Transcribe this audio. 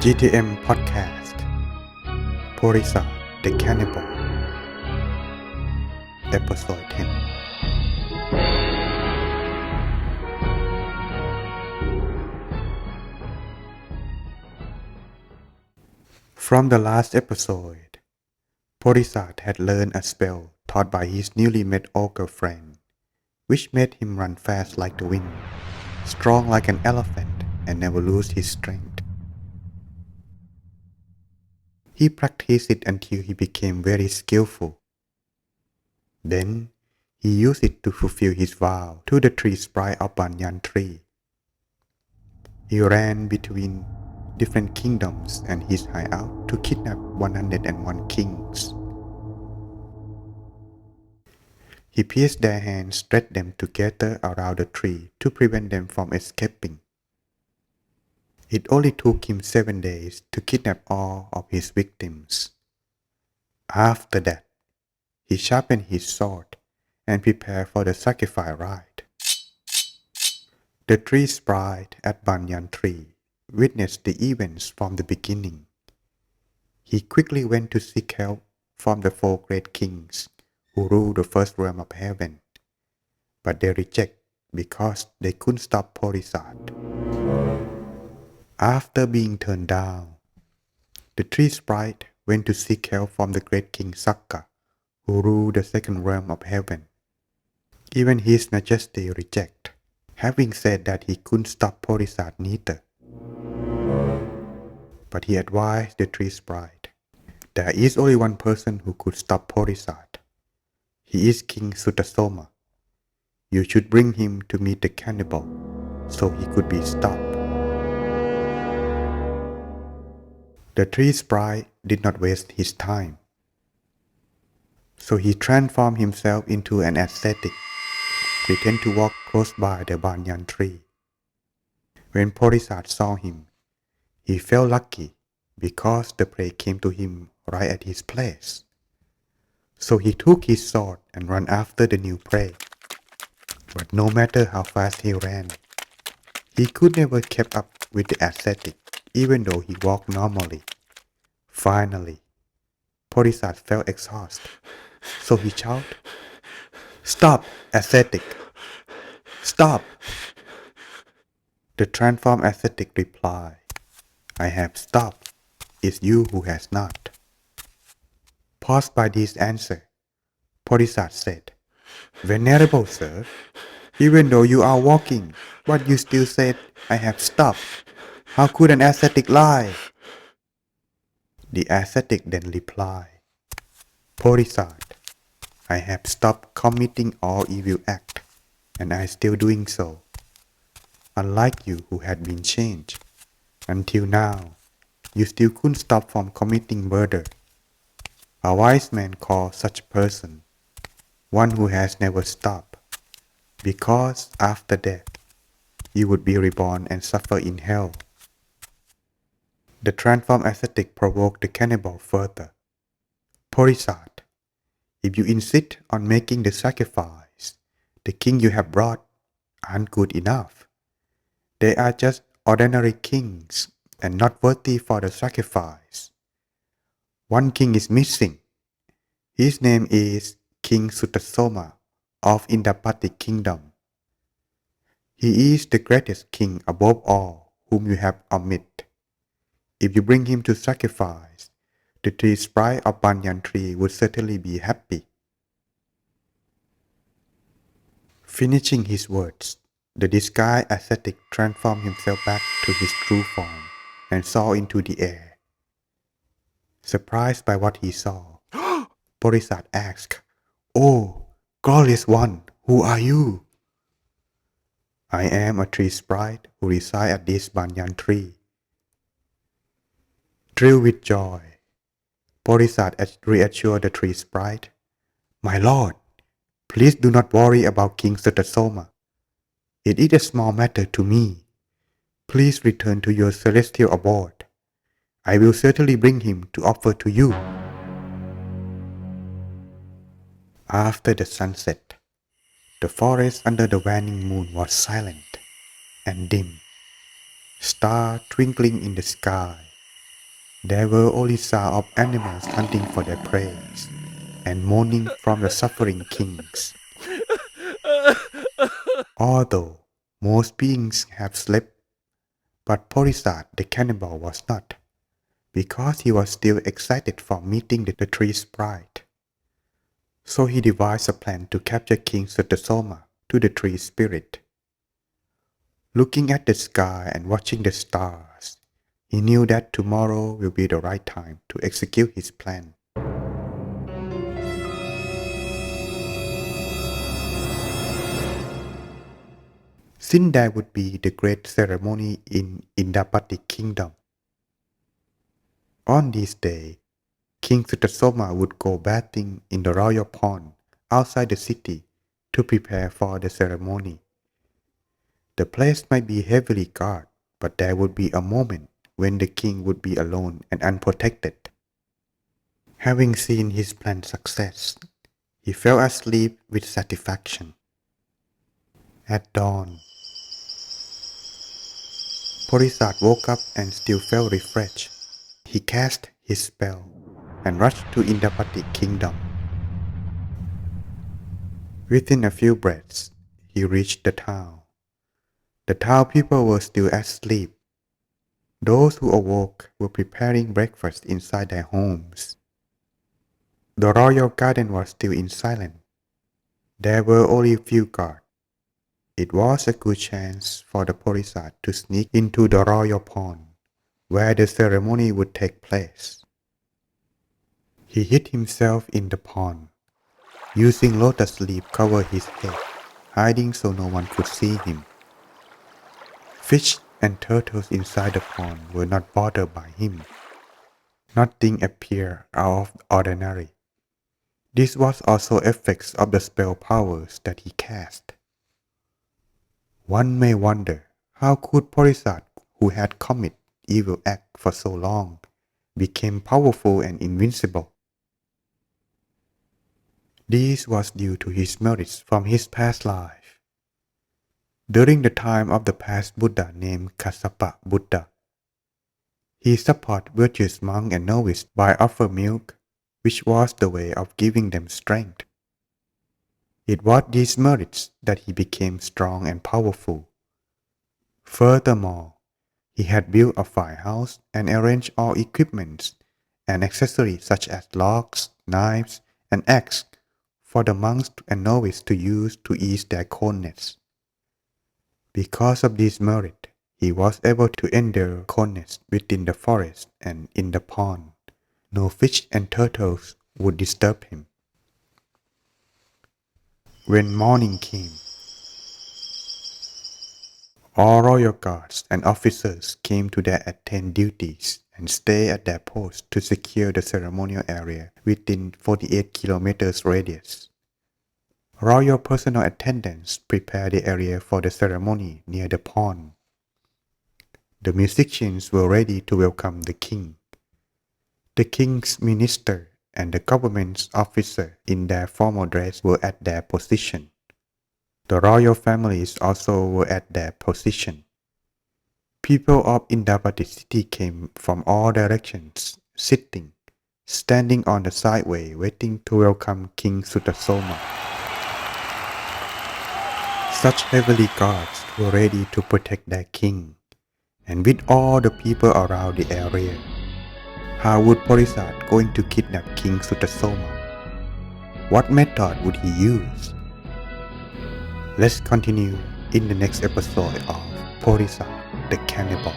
GTM Podcast Porisat The Cannibal Episode 10. From the last episode, Porisat had learned a spell taught by his newly met ogre friend, which made him run fast like the wind, strong like an elephant, and never lose his strength. He practiced it until he became very skillful. Then he used it to fulfill his vow to the tree sprite of Banyan tree. He ran between different kingdoms and his hideout to kidnap 101 kings. He pierced their hands, stretched them together around the tree to prevent them from escaping. It only took him 7 days to kidnap all of his victims. After that, he sharpened his sword and prepared for the sacrifice rite. The tree sprite at Banyan tree witnessed the events from the beginning. He quickly went to seek help from the 4 great kings who ruled the first realm of heaven, but they rejected because they couldn't stop Porisat. After being turned down, the tree sprite went to seek help from the great king Sakka, who ruled the second realm of heaven. Even His Majesty rejected, having said that he couldn't stop Porisat neither. But he advised the tree sprite, there is only one person who could stop Porisat. He is King Sutasoma. You should bring him to meet the cannibal, so he could be stopped. The tree sprite did not waste his time. So he transformed himself into an ascetic, pretended to walk close by the banyan tree. When Porisat saw him, he felt lucky because the prey came to him right at his place. So he took his sword and ran after the new prey. But no matter how fast he ran, he could never keep up with the ascetic, even though he walked normally. Finally, Porisat felt exhausted, so he shouted, "Stop, ascetic! Stop!" The transformed ascetic replied, "I have stopped. It's you who has not." Paused by this answer, Porisat said, "Venerable sir, even though you are walking, but you still said, 'I have stopped.' How could an ascetic lie?" The ascetic then replied, "Porisat, I have stopped committing all evil acts, and I still doing so. Unlike you who had been changed, until now, you still couldn't stop from committing murder. A wise man calls such a person one who has never stopped, because after death, you would be reborn and suffer in hell." The transformed ascetic provoked the cannibal further. "Porisat, if you insist on making the sacrifice, the king you have brought aren't good enough. They are just ordinary kings and not worthy for the sacrifice. One king is missing. His name is King Sutasoma of Indapati Kingdom. He is the greatest king above all whom you have omitted. If you bring him to sacrifice, the tree sprite of Banyan tree would certainly be happy." Finishing his words, the disguised ascetic transformed himself back to his true form and soared into the air. Surprised by what he saw, Porisat asked, "Oh, glorious one, who are you?" "I am a tree sprite who resides at this banyan tree." Thrilled with joy, Porisat reassured the tree sprite, "My lord, please do not worry about King Sutasoma. It is a small matter to me. Please return to your celestial abode. I will certainly bring him to offer to you." After the sunset, the forest under the waning moon was silent and dim. Stars twinkling in the sky There were only sounds of animals hunting for their prey and mourning from the suffering kings. Although most beings have slept, but Porisat the Cannibal was not, because he was still excited for meeting the tree sprite. So he devised a plan to capture King Sutasoma to the tree spirit. Looking at the sky and watching the stars, he knew that tomorrow will be the right time to execute his plan. Since there would be the great ceremony in Indapati kingdom, on this day, King Sutasoma would go bathing in the royal pond outside the city to prepare for the ceremony. The place might be heavily guarded, but there would be a moment when the king would be alone and unprotected. Having seen his plan success, he fell asleep with satisfaction. At dawn, Porisat woke up and still felt refreshed. He cast his spell and rushed to Indapati kingdom. Within a few breaths, he reached the town. The town people were still asleep. Those who awoke were preparing breakfast inside their homes. The royal garden was still in silence. There were only few guards. It was a good chance for the Porisat to sneak into the royal pond, where the ceremony would take place. He hid himself in the pond, using lotus leaf cover his head, hiding so no one could see him. Fish and turtles inside the pond were not bothered by him. Nothing appeared out of the ordinary. This was also effects of the spell powers that he cast. One may wonder, how could Porisat, who had committed evil acts for so long, become powerful and invincible? This was due to his merits from his past life. During the time of the past Buddha named Kassapa Buddha, he supported virtuous monks and novices by offering milk, which was the way of giving them strength. It was these merits that he became strong and powerful. Furthermore, he had built a firehouse and arranged all equipments and accessories such as logs, knives, and axes for the monks and novices to use to ease their coldness. Because of this merit, he was able to endure coldness within the forest and in the pond. No fish and turtles would disturb him. When morning came, all royal guards and officers came to their attained duties and stayed at their posts to secure the ceremonial area within 48 kilometers radius. Royal personal attendants prepared the area for the ceremony near the pond. The musicians were ready to welcome the king. The king's minister and the government's officer in their formal dress were at their position. The royal families also were at their position. People of Indapati city came from all directions, sitting, standing on the sideway waiting to welcome King Sutasoma. Such heavily guards were ready to protect their king, and with all the people around the area, how would Porisat going to kidnap King Sutasoma? What method would he use? Let's continue in the next episode of Porisat the Cannibal.